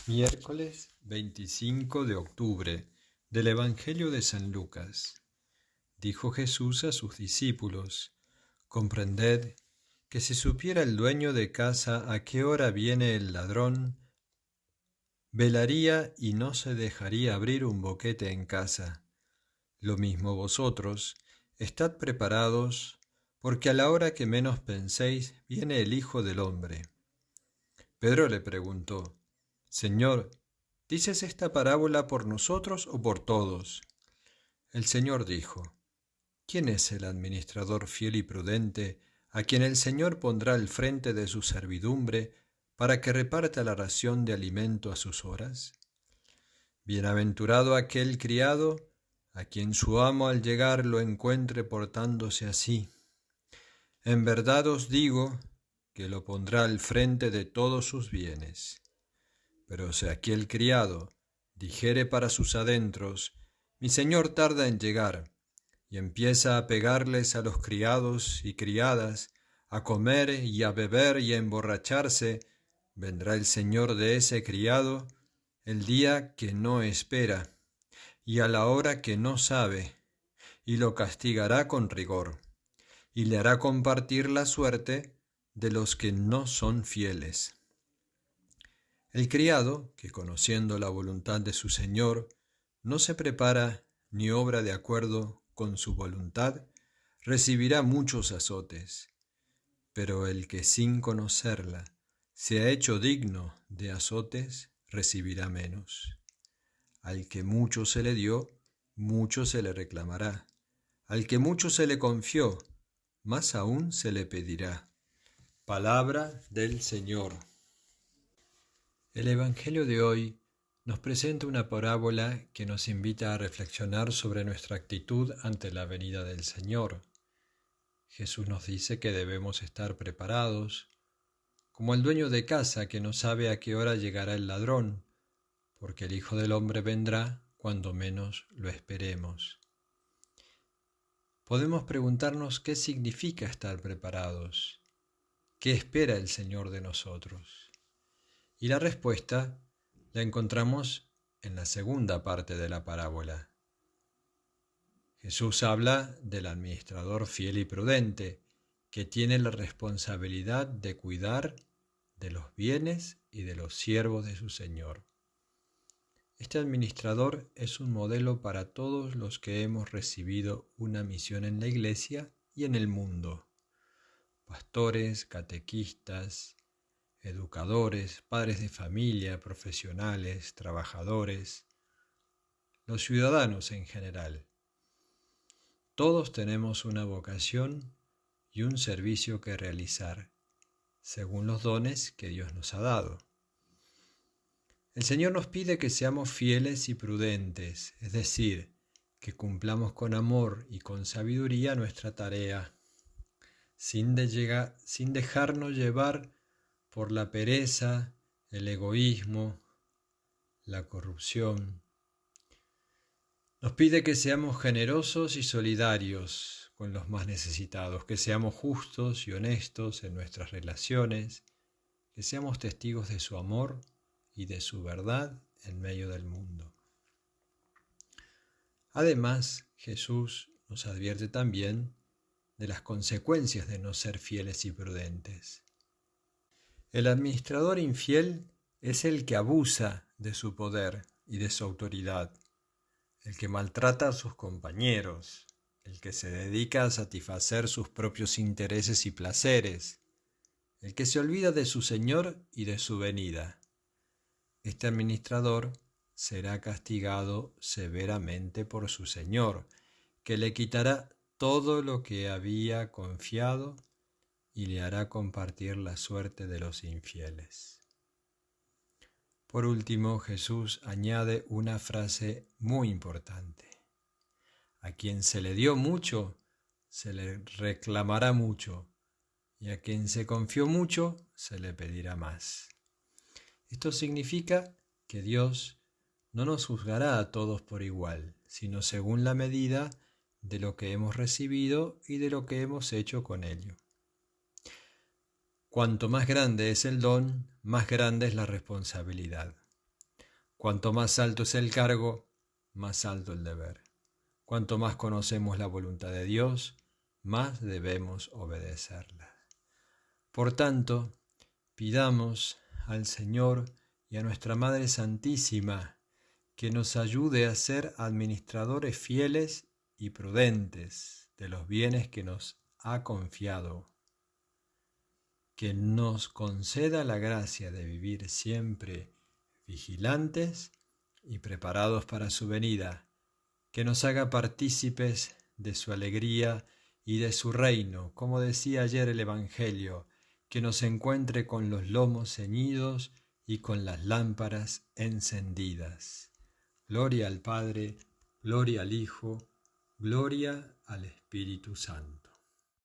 Miércoles 25 de octubre del Evangelio de San Lucas. Dijo Jesús a sus discípulos: Comprended que si supiera el dueño de casa a qué hora viene el ladrón, velaría y no se dejaría abrir un boquete en casa. Lo mismo vosotros, estad preparados, porque a la hora que menos penséis viene el Hijo del Hombre. Pedro le preguntó: Señor, ¿dices esta parábola por nosotros o por todos? El Señor dijo: ¿Quién es el administrador fiel y prudente a quien el Señor pondrá al frente de su servidumbre para que reparta la ración de alimento a sus horas? Bienaventurado aquel criado a quien su amo al llegar lo encuentre portándose así. En verdad os digo que lo pondrá al frente de todos sus bienes. Pero si aquel criado dijere para sus adentros: Mi señor tarda en llegar, y empieza a pegarles a los criados y criadas, a comer y a beber y a emborracharse, vendrá el señor de ese criado el día que no espera, y a la hora que no sabe, y lo castigará con rigor, y le hará compartir la suerte de los que no son fieles. El criado, que conociendo la voluntad de su señor, no se prepara ni obra de acuerdo con su voluntad, recibirá muchos azotes. Pero el que sin conocerla se ha hecho digno de azotes, recibirá menos. Al que mucho se le dio, mucho se le reclamará. Al que mucho se le confió, más aún se le pedirá. Palabra del Señor. El Evangelio de hoy nos presenta una parábola que nos invita a reflexionar sobre nuestra actitud ante la venida del Señor. Jesús nos dice que debemos estar preparados, como el dueño de casa que no sabe a qué hora llegará el ladrón, porque el Hijo del Hombre vendrá cuando menos lo esperemos. Podemos preguntarnos qué significa estar preparados, qué espera el Señor de nosotros. Y la respuesta la encontramos en la segunda parte de la parábola. Jesús habla del administrador fiel y prudente, que tiene la responsabilidad de cuidar de los bienes y de los siervos de su Señor. Este administrador es un modelo para todos los que hemos recibido una misión en la Iglesia y en el mundo. Pastores, catequistas, educadores, padres de familia, profesionales, trabajadores, los ciudadanos en general. Todos tenemos una vocación y un servicio que realizar, según los dones que Dios nos ha dado. El Señor nos pide que seamos fieles y prudentes, es decir, que cumplamos con amor y con sabiduría nuestra tarea, sin dejarnos llevar por la pereza, el egoísmo, la corrupción. Nos pide que seamos generosos y solidarios con los más necesitados, que seamos justos y honestos en nuestras relaciones, que seamos testigos de su amor y de su verdad en medio del mundo. Además, Jesús nos advierte también de las consecuencias de no ser fieles y prudentes. El administrador infiel es el que abusa de su poder y de su autoridad, el que maltrata a sus compañeros, el que se dedica a satisfacer sus propios intereses y placeres, el que se olvida de su Señor y de su venida. Este administrador será castigado severamente por su Señor, que le quitará todo lo que había confiado y le hará compartir la suerte de los infieles. Por último, Jesús añade una frase muy importante. A quien se le dio mucho, se le reclamará mucho, y a quien se confió mucho, se le pedirá más. Esto significa que Dios no nos juzgará a todos por igual, sino según la medida de lo que hemos recibido y de lo que hemos hecho con ello. Cuanto más grande es el don, más grande es la responsabilidad. Cuanto más alto es el cargo, más alto el deber. Cuanto más conocemos la voluntad de Dios, más debemos obedecerla. Por tanto, pidamos al Señor y a nuestra Madre Santísima que nos ayude a ser administradores fieles y prudentes de los bienes que nos ha confiado, que nos conceda la gracia de vivir siempre vigilantes y preparados para su venida, que nos haga partícipes de su alegría y de su reino, como decía ayer el Evangelio, que nos encuentre con los lomos ceñidos y con las lámparas encendidas. Gloria al Padre, gloria al Hijo, gloria al Espíritu Santo.